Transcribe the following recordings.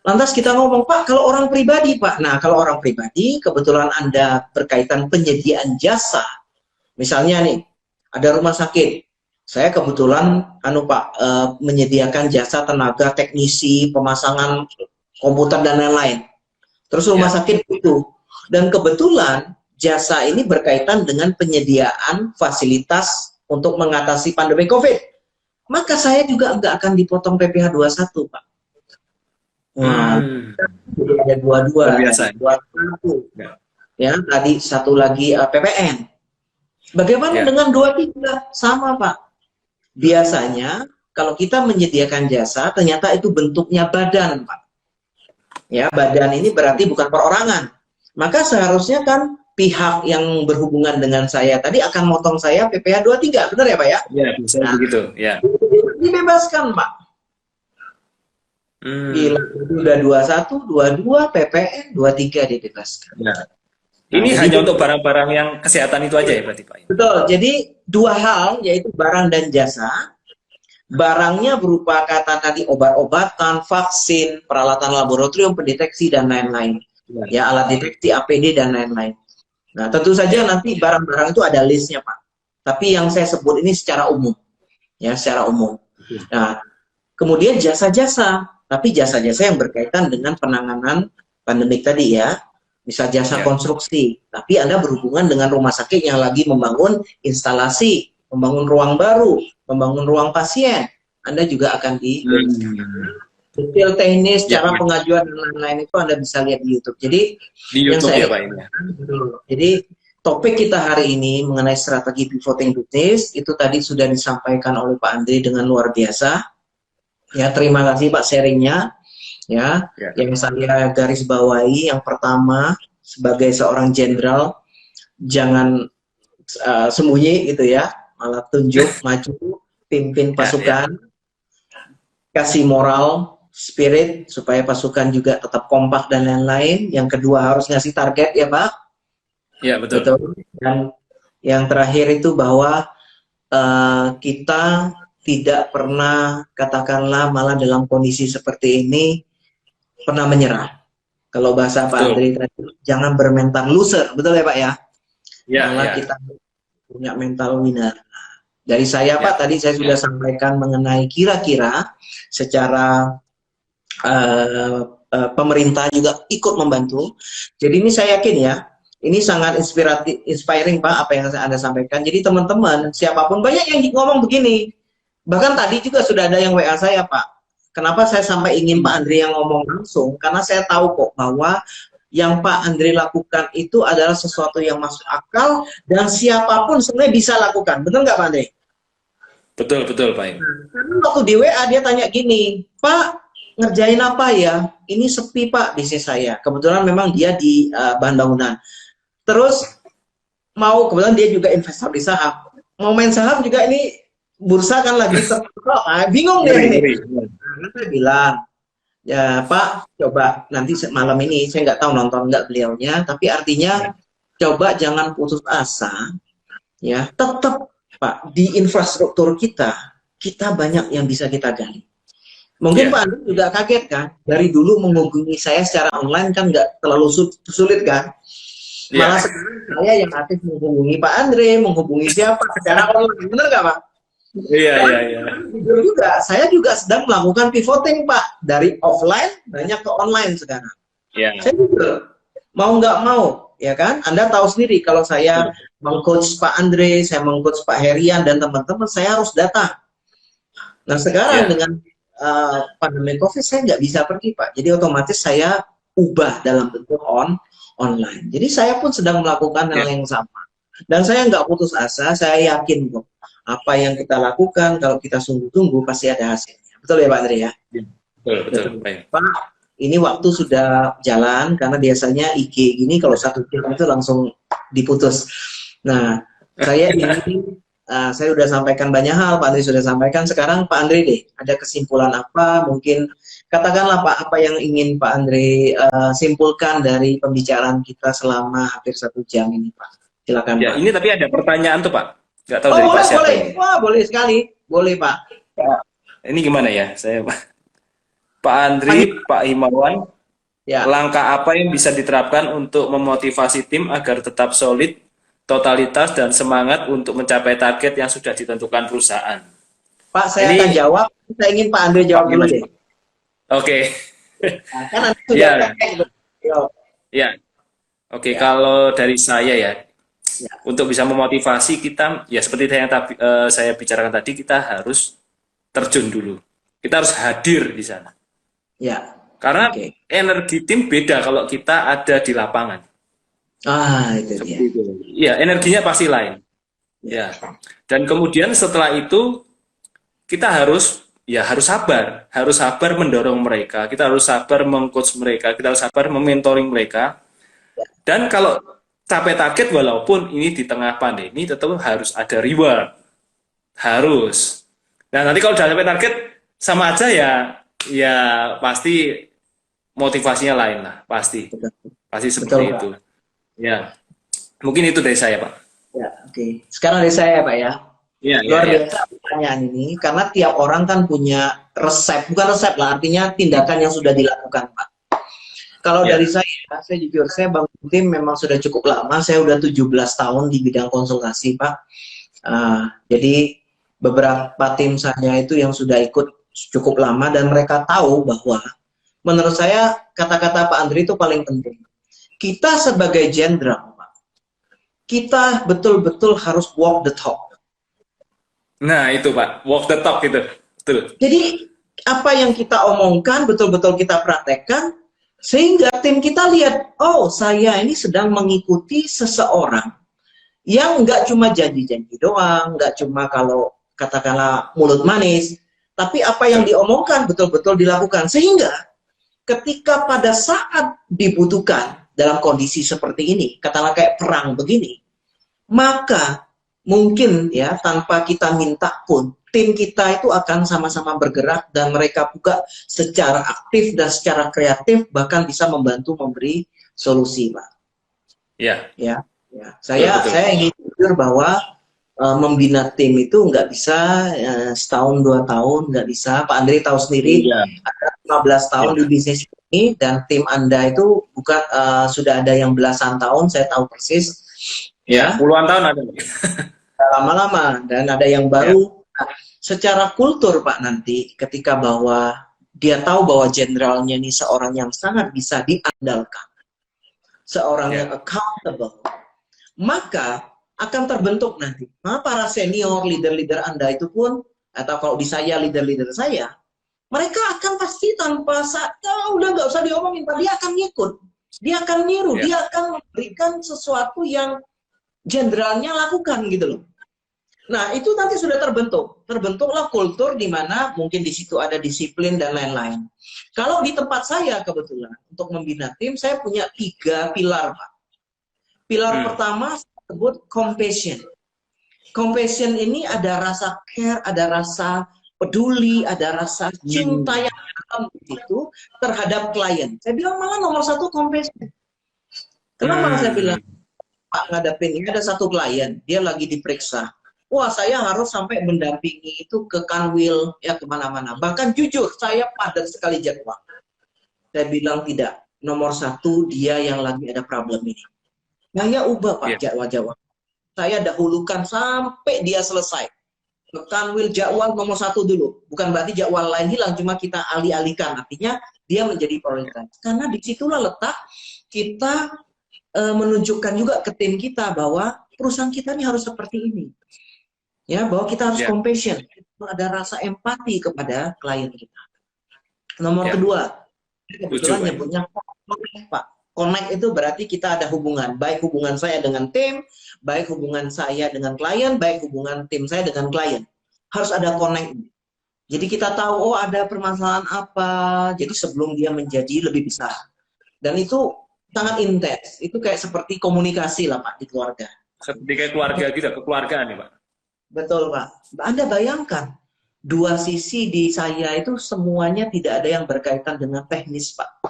Lantas kita ngomong, Pak, kalau orang pribadi, Pak. Nah, kalau orang pribadi, kebetulan Anda berkaitan penyediaan jasa. Misalnya nih, ada rumah sakit. Saya kebetulan, Pak, menyediakan jasa tenaga teknisi, pemasangan komputer, dan lain-lain. Terus rumah sakit itu. Dan kebetulan, jasa ini berkaitan dengan penyediaan fasilitas untuk mengatasi pandemi COVID. Maka saya juga nggak akan dipotong PPh 21, Pak. Nah, ada dua-dua, satu. Ya, tadi satu lagi PPN. Bagaimana dengan 23? Sama, Pak. Biasanya kalau kita menyediakan jasa, ternyata itu bentuknya badan, Pak. Ya, badan ini berarti bukan perorangan. Maka seharusnya kan pihak yang berhubungan dengan saya tadi akan motong saya PPh 23, benar ya, Pak ya? Ya, bisa begitu, ya. Dibebaskan, Pak. Gila, udah 21, 22, PPN, 23 dibebaskan. Ya. Ini hanya untuk barang-barang yang kesehatan itu aja ya berarti, Pak? Betul, jadi dua hal, yaitu barang dan jasa. Barangnya berupa kata tadi obat-obatan, vaksin, peralatan laboratorium, pendeteksi, dan lain-lain. Ya, alat deteksi, APD, dan lain-lain. Nah, tentu saja nanti barang-barang itu ada listnya, Pak. Tapi yang saya sebut ini secara umum. Ya, secara umum. Nah, kemudian jasa-jasa. Tapi jasa-jasa yang berkaitan dengan penanganan pandemik tadi ya. Misal jasa konstruksi. Tapi Anda berhubungan dengan rumah sakit yang lagi membangun instalasi, membangun ruang baru, membangun ruang pasien. Anda juga akan di detail teknis, cara pengajuan dan lain-lain itu Anda bisa lihat di YouTube. Jadi di YouTube ya, Pak, ini. Jadi topik kita hari ini mengenai strategi pivoting bisnis itu tadi sudah disampaikan oleh Pak Andri dengan luar biasa. Ya, terima kasih Pak sharingnya. Ya, yang saya garis bawahi yang pertama sebagai seorang jenderal jangan sembunyi gitu ya, malah tunjuk, maju, pimpin pasukan, kasih moral, spirit supaya pasukan juga tetap kompak dan lain-lain. Yang kedua harus ngasih target ya Pak. Iya betul. Dan yang terakhir itu bahwa kita tidak pernah katakanlah malah dalam kondisi seperti ini pernah menyerah. Kalau bahasa Pak Andri tadi, jangan bermental loser, betul ya Pak ya? Malah kita punya mental winner. Nah, dari saya Pak, tadi saya sudah sampaikan mengenai kira-kira secara pemerintah juga ikut membantu. Jadi ini saya yakin ya, ini sangat inspiring Pak apa yang Anda sampaikan. Jadi teman-teman, siapapun banyak yang ngomong begini. Bahkan tadi juga sudah ada yang WA saya Pak. Kenapa saya sampai ingin Pak Andri yang ngomong langsung? Karena saya tahu kok bahwa yang Pak Andri lakukan itu adalah sesuatu yang masuk akal dan siapapun sebenarnya bisa lakukan. Betul nggak Pak Andri? Betul, betul Pak. Karena waktu di WA dia tanya gini, Pak ngerjain apa ya? Ini sepi Pak bisnis saya. Kebetulan memang dia di bahan bangunan. Terus kebetulan dia juga investor di saham. Mau main saham juga ini bursa kan lagi bingung deh ini. Karena saya bilang, ya Pak, coba nanti malam ini saya nggak tahu nonton nggak beliaunya, tapi artinya coba jangan putus asa, ya tetap Pak di infrastruktur kita banyak yang bisa kita gali. Mungkin Pak Andri juga kaget kan, dari dulu menghubungi saya secara online kan nggak terlalu sulit kan. Malah sekarang saya yang aktif menghubungi Pak Andri, menghubungi siapa secara online, benar nggak Pak? Iya. Juga, saya juga sedang melakukan pivoting Pak, dari offline banyak ke online sekarang. Saya juga mau nggak mau, ya kan? Anda tahu sendiri kalau saya mengcoach Pak Andre, saya mengcoach Pak Herian dan teman-teman, saya harus datang. Nah sekarang dengan pandemi COVID saya nggak bisa pergi Pak, jadi otomatis saya ubah dalam bentuk online. Jadi saya pun sedang melakukan hal yang sama. Dan saya nggak putus asa, saya yakin kok apa yang kita lakukan kalau kita sungguh-sungguh pasti ada hasilnya. Betul ya Pak Andri ya? Betul. Pak, ini waktu sudah jalan karena biasanya IG gini kalau 1 jam itu langsung diputus. Nah, saya saya sudah sampaikan banyak hal, Pak Andri sudah sampaikan. Sekarang Pak Andri deh, ada kesimpulan apa? Mungkin katakanlah Pak, apa yang ingin Pak Andri simpulkan dari pembicaraan kita selama hampir 1 jam ini Pak? Silakan Pak. Ini tapi ada pertanyaan tuh Pak. Nggak tahu dari boleh, Pak siapa. Boleh. Wah, boleh sekali. Boleh Pak. Ini gimana ya? Saya Pak. Pak Andri, Pak Himawan, Ya. langkah apa yang bisa diterapkan untuk memotivasi tim agar tetap solid, totalitas, dan semangat untuk mencapai target yang sudah ditentukan perusahaan? Pak, saya akan Ini jawab. Saya ingin Pak Andre Pak jawab dulu gimana, deh. Pak? Oke. Nah, kan Anda sudah Ya, praktek. Yo. ya. Oke, Ya, kalau dari saya ya, ya, untuk bisa memotivasi kita, ya seperti yang saya bicarakan tadi, kita harus terjun dulu. Kita harus hadir di sana. ya. Karena Oke. energi tim beda kalau kita ada di lapangan. Ah, itu dia. Seperti itu. Ya, energinya pasti lain. Ya, Ya. Dan kemudian setelah itu kita harus sabar mendorong mereka, kita harus sabar mengcoach mereka, kita harus sabar mementoring mereka. Dan kalau capai target walaupun ini di tengah pandemi tetap harus ada reward. Harus. Nah, nanti kalau udah capai target sama aja ya ya pasti motivasinya lain lah, pasti. betul. Pasti Betul, seperti Pak. itu. Ya. Mungkin itu dari saya, Pak. Ya, oke. Sekarang dari saya, Pak ya. Iya, iya, Luar iya. biasa pertanyaan ini, karena tiap orang kan punya resep, bukan resep lah, artinya tindakan yang sudah dilakukan, Pak. Kalau Ya. dari saya jujur, saya bangun tim memang sudah cukup lama, saya udah 17 tahun di bidang konsultasi, Pak. Jadi beberapa tim saya itu yang sudah ikut cukup lama, dan mereka tahu bahwa, menurut saya, kata-kata Pak Andri itu paling penting. Kita sebagai jenderal, Pak, kita betul-betul harus walk the talk. Nah, itu Pak, walk the talk gitu. Betul. Jadi apa yang kita omongkan betul-betul kita praktekkan sehingga tim kita lihat, oh saya ini sedang mengikuti seseorang yang nggak cuma janji-janji doang, nggak cuma kalau katakanlah mulut manis, tapi apa yang diomongkan betul-betul dilakukan. Sehingga ketika pada saat dibutuhkan dalam kondisi seperti ini, katakanlah kayak perang begini, maka mungkin ya tanpa kita minta pun tim kita itu akan sama-sama bergerak dan mereka juga secara aktif dan secara kreatif bahkan bisa membantu memberi solusi, Pak. Ya. Ya, ya. Saya Betul. saya ingin jujur bahwa membina tim itu nggak bisa setahun 2 tahun, nggak bisa. Pak Andri tahu sendiri, Iya. ada 15 tahun Iya. di bisnis ini dan tim Anda itu bukan sudah ada yang belasan tahun, saya tahu persis. Ya, puluhan tahun ada. Lama-lama dan ada yang baru. Nah, secara kultur Pak nanti ketika bahwa dia tahu bahwa jenderalnya ini seorang yang sangat bisa diandalkan, seorang yang accountable, maka akan terbentuk nanti. Nah, para senior leader-leader Anda itu pun, atau kalau di saya leader-leader saya, mereka akan pasti tanpa udah nggak usah diomongin, Pak, dia akan ngikut, dia akan niru, dia akan memberikan sesuatu yang jenderalnya lakukan gitu loh. Nah, itu nanti sudah terbentuklah kultur di mana mungkin di situ ada disiplin dan lain-lain. Kalau di tempat saya kebetulan untuk membina tim, saya punya 3 pilar, Pak. Pilar pertama saya sebut compassion. Compassion ini ada rasa care, ada rasa peduli, ada rasa cinta yang dalam itu terhadap klien. Saya bilang malah nomor 1 compassion. Kenapa saya bilang? Pak ngadepin ini ada satu klien, dia lagi diperiksa. Wah, saya harus sampai mendampingi itu ke Kanwil, ya kemana-mana. Bahkan jujur, saya padat sekali jadwal. Saya bilang tidak. Nomor 1, dia yang lagi ada problem ini. Saya ubah, Pak, jadwal-jadwal. Saya dahulukan sampai dia selesai. Ke Kanwil jadwal nomor 1 dulu. Bukan berarti jadwal lain hilang, cuma kita alih-alihkan. Artinya dia menjadi prioritas. Karena disitulah letak kita menunjukkan juga ke tim kita bahwa perusahaan kita ini harus seperti ini. Ya, bahwa kita harus compassion, ada rasa empati kepada klien kita. Nomor kedua, kebetulan nyebutnya connect, Pak. Connect itu berarti kita ada hubungan, baik hubungan saya dengan tim, baik hubungan saya dengan klien, baik hubungan tim saya dengan klien. Harus ada connect. Jadi kita tahu, oh ada permasalahan apa, jadi sebelum dia menjadi lebih besar. Dan itu sangat intens, itu kayak seperti komunikasi lah Pak di keluarga. Seperti kayak keluarga gitu, kekeluargaan nih Pak. Betul Pak. Anda bayangkan, 2 sisi di saya itu semuanya tidak ada yang berkaitan dengan teknis Pak.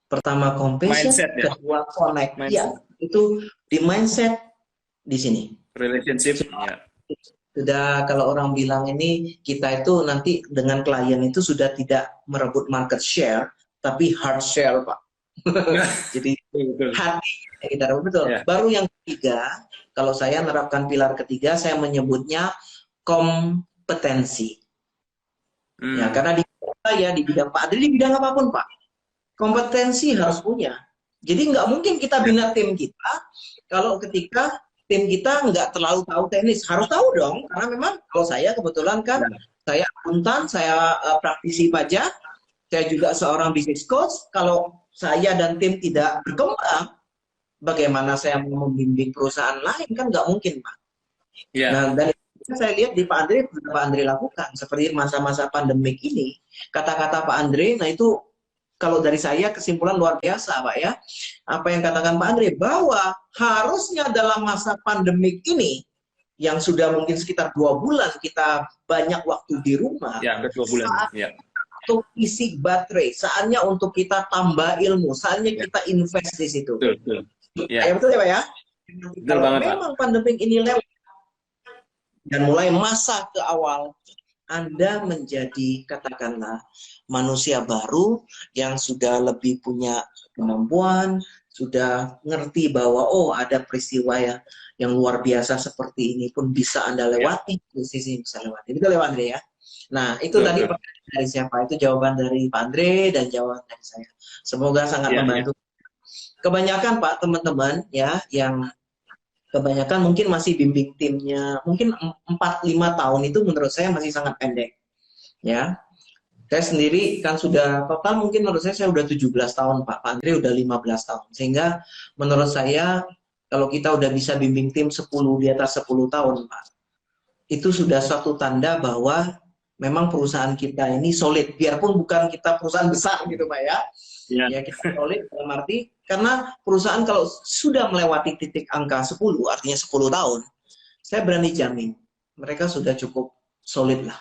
Pertama compassion, kedua connect. Ya, itu di mindset di sini. Relationship. Ya. Sudah kalau orang bilang ini kita itu nanti dengan klien itu sudah tidak merebut market share, tapi hard share, Pak. Jadi Betul. hati kita rebut, betul. Ya. Baru yang ketiga, kalau saya menerapkan pilar ketiga, saya menyebutnya kompetensi. Ya, karena di saya di bidang Pak Adri, di bidang apapun Pak, kompetensi harus punya. Jadi nggak mungkin kita bina tim kita kalau ketika tim kita nggak terlalu tahu teknis. Harus tahu dong, karena memang kalau saya kebetulan kan saya akuntan, saya praktisi pajak, saya juga seorang business coach. Kalau saya dan tim tidak berkembang, bagaimana saya mau membimbing perusahaan lain, kan nggak mungkin Pak. Ya. Nah, dan itu saya lihat di Pak Andre, Pak Andre lakukan seperti masa-masa pandemik ini. Kata-kata Pak Andre, nah itu kalau dari saya kesimpulan luar biasa Pak ya. Apa yang katakan Pak Andre, bahwa harusnya dalam masa pandemik ini yang sudah mungkin sekitar 2 bulan kita banyak waktu di rumah. Ya, 2 bulan. Ya. Untuk isi baterai, saatnya untuk kita tambah ilmu, saatnya kita invest di situ. Betul, betul. Ya. Ya, betul ya Pak ya. Betul Kalau banget, memang pandemik ini lewat dan mulai masa ke awal, Anda menjadi katakanlah manusia baru yang sudah lebih punya kemampuan, sudah ngerti bahwa oh ada peristiwa yang luar biasa seperti ini pun bisa Anda lewati, krisis ini bisa lewati. Itu lewat Andre ya. Nah, itu Betul, tadi betul. pertanyaan dari siapa? Itu jawaban dari Pak Andre dan jawaban dari saya. Semoga sangat membantu. Kebanyakan Pak teman-teman ya yang kebanyakan mungkin masih bimbing timnya, mungkin 4-5 tahun itu menurut saya masih sangat pendek. Ya, saya sendiri kan sudah total mungkin menurut saya udah 17 tahun Pak Andre udah 15 tahun. Sehingga menurut saya kalau kita udah bisa bimbing tim 10 di atas 10 tahun Pak, itu sudah suatu tanda bahwa memang perusahaan kita ini solid. Biarpun bukan kita perusahaan besar gitu Pak ya. Ya kita solid dalam arti karena perusahaan kalau sudah melewati titik angka 10 artinya 10 tahun, saya berani jamin mereka sudah cukup solid lah.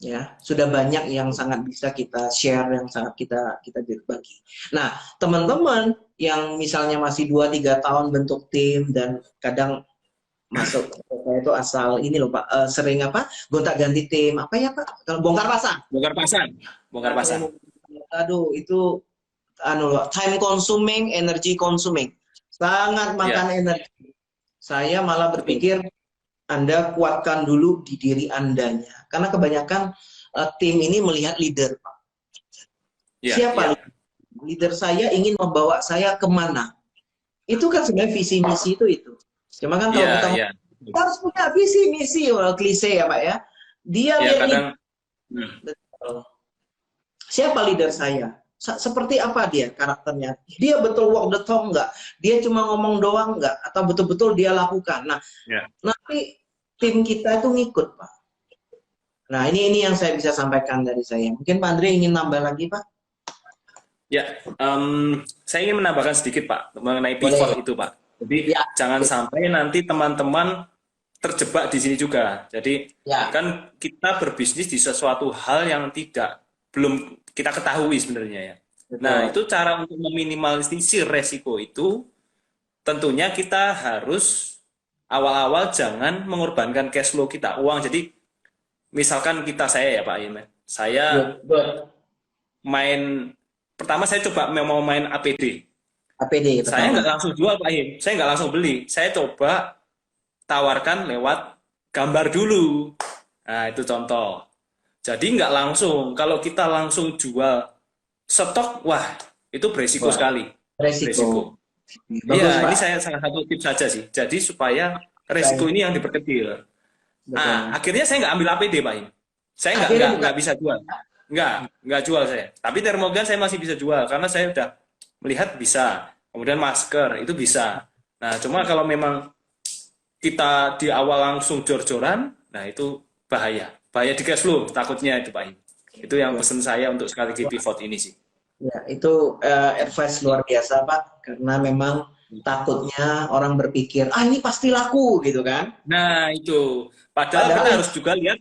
Ya, sudah banyak yang sangat bisa kita share, yang sangat kita berbagi. Nah, teman-teman yang misalnya masih 2-3 tahun bentuk tim dan kadang masuk saya itu asal ini loh Pak, sering apa? Gonta-ganti tim, apa ya Pak? Kalau bongkar pasang. Bongkar pasang. Aduh, itu time consuming, energy consuming. Sangat makan energi. Saya malah berpikir Anda kuatkan dulu di diri Andanya. Karena kebanyakan tim ini melihat leader, Pak. Siapa leader saya ingin membawa saya kemana? Itu kan sebenarnya visi misi itu. Cuma kan kalau kita harus punya visi misi, klise ya Pak ya. Dia lihat siapa leader saya? Seperti apa dia karakternya? Dia betul walk the talk nggak? Dia cuma ngomong doang nggak? Atau betul-betul dia lakukan? Nah, nanti tim kita itu ngikut, Pak. Nah, ini yang saya bisa sampaikan dari saya. Mungkin Pak Andre ingin nambah lagi, Pak? Ya, saya ingin menambahkan sedikit, Pak, mengenai pivot itu, Pak. Jadi, jangan sampai nanti teman-teman terjebak di sini juga. Jadi, kan kita berbisnis di sesuatu hal yang belum kita ketahui sebenarnya ya. Nah, itu cara untuk meminimalisir resiko itu, tentunya kita harus awal-awal jangan mengorbankan cash flow kita, uang. Jadi, misalkan saya ya Pak Im, saya pertama saya coba mau main APD. Saya nggak langsung jual Pak Im, saya nggak langsung beli. Saya coba tawarkan lewat gambar dulu. Nah, itu contoh. Jadi nggak langsung. Kalau kita langsung jual stok, wah itu beresiko sekali. Beresiko. Iya, ini saya salah satu tips saja sih. Jadi supaya resiko ini yang diperkecil. Nah, akhirnya saya nggak ambil APD, Pak Im. Saya nggak bisa jual. Nggak jual saya. Tapi termogan saya masih bisa jual karena saya udah melihat bisa. Kemudian masker itu bisa. Nah, cuma kalau memang kita di awal langsung jor-joran, nah itu bahaya di cash flow takutnya itu Pak Im. Itu yang pesan saya untuk sekaligus pivot ini sih. Ya, itu advice luar biasa Pak, karena memang takutnya orang berpikir ini pasti laku gitu kan. Nah itu padahal kita harus juga lihat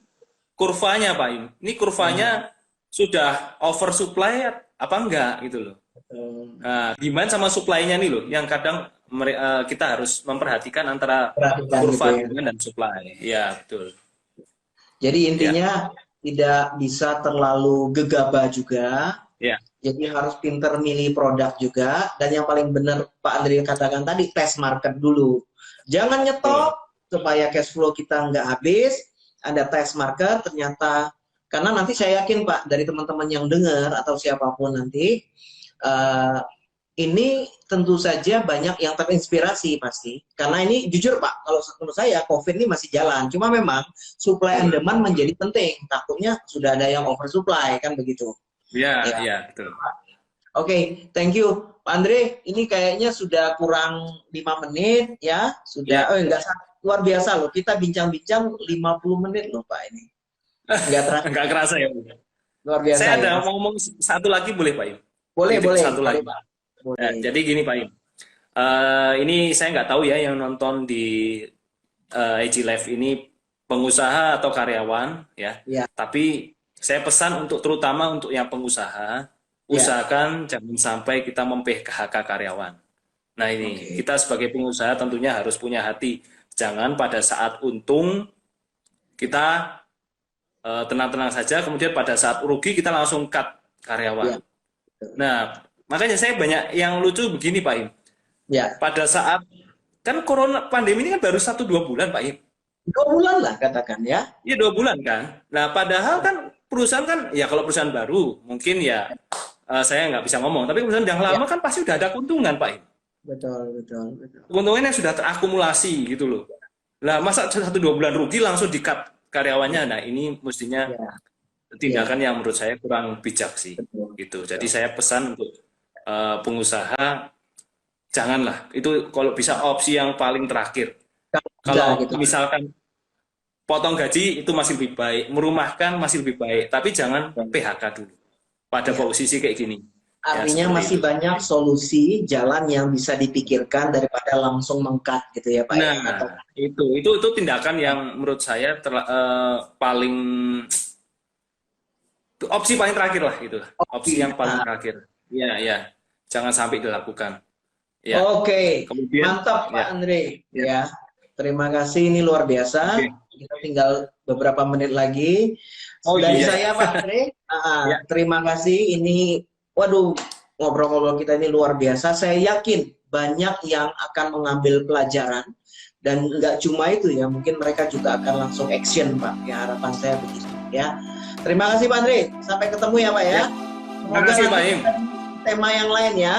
kurvanya Pak Im. Ini kurvanya sudah oversupply apa enggak gitu loh. Nah, demand sama supply-nya nih loh yang kadang kita harus memperhatikan antara kurva demand dan supply. Iya betul. Jadi Ya, intinya tidak bisa terlalu gegabah juga. ya, Jadi harus pinter milih produk juga. Dan yang paling benar Pak Andri katakan tadi, tes market dulu. Jangan betul. nyetop supaya cash flow kita nggak habis. Ada tes market ternyata. Karena nanti saya yakin Pak, dari teman-teman yang dengar atau siapapun nanti, eh, ini tentu saja banyak yang terinspirasi pasti. Karena ini jujur Pak, kalau menurut saya COVID ini masih jalan. Cuma memang supply and demand menjadi penting. Takutnya sudah ada yang oversupply kan begitu. Ya, Ya. ya, betul. Oke, thank you Pak Andre. Ini kayaknya sudah kurang 5 menit ya. Ya, Sudah, enggak, luar biasa loh. Kita bincang-bincang 50 menit loh Pak ini. Enggak terasa, nggak kerasa ya. luar biasa Saya ya. ada mau ngomong satu lagi boleh Pak Im? Boleh, Titip boleh, satu boleh lagi. Pak. Ya, Boleh. jadi gini Pak Im. Ini saya nggak tahu ya yang nonton di AG Live ini pengusaha atau karyawan ya. Ya, Tapi saya pesan untuk terutama untuk yang pengusaha, ya. usahakan jangan sampai kita mem-PHK karyawan. Nah ini Oke. kita sebagai pengusaha tentunya harus punya hati. Jangan pada saat untung kita tenang-tenang saja, kemudian pada saat rugi kita langsung cut Ya, karyawan. betul. Nah makanya saya banyak yang lucu begini Pak Im. Ya. Pada saat kan corona pandemi ini kan baru 1-2 bulan Pak Im. 2 bulan lah katakan ya. Iya 2 bulan kan. Nah padahal kan perusahaan kan ya kalau perusahaan baru mungkin ya saya nggak bisa ngomong. Tapi perusahaan yang Ya, lama kan pasti udah ada keuntungan Pak Im. betul, betul, betul. Keuntungannya sudah terakumulasi gitu loh. Lah masa 1-2 bulan rugi langsung di-cut karyawannya. Nah ini mestinya Ya, ya, tindakan yang menurut saya kurang bijak sih. betul, Gitu. Jadi betul. saya pesan untuk pengusaha janganlah. Itu kalau bisa opsi yang paling terakhir. Enggak Kalau gitu. misalkan potong gaji itu masih lebih baik, merumahkan masih lebih baik, tapi jangan PHK dulu pada Ya. posisi kayak gini. Ya, Artinya seperti masih itu. banyak solusi jalan yang bisa dipikirkan daripada langsung mengkat gitu ya Pak ya. Nah, Atau itu tindakan yang menurut saya paling opsi paling terakhir lah itu. Opsi opsi. yang paling Nah, terakhir. Ya, ya. Jangan sampai dilakukan. Ya. oke, Kemudian mantap Pak ya. Andre. Ya. Ya, terima kasih ini luar biasa. Oke. Kita tinggal beberapa menit lagi. Oh Dari iya. saya Pak Andre, Ya. terima kasih. Ini, waduh, ngobrol-ngobrol kita ini luar biasa. Saya yakin banyak yang akan mengambil pelajaran dan nggak cuma itu ya, mungkin mereka juga akan langsung action Pak. Ya harapan saya begitu ya. Terima kasih Pak Andre. Sampai ketemu ya Pak ya. Ya. Terima kasih Pak Im. Tema yang lain ya.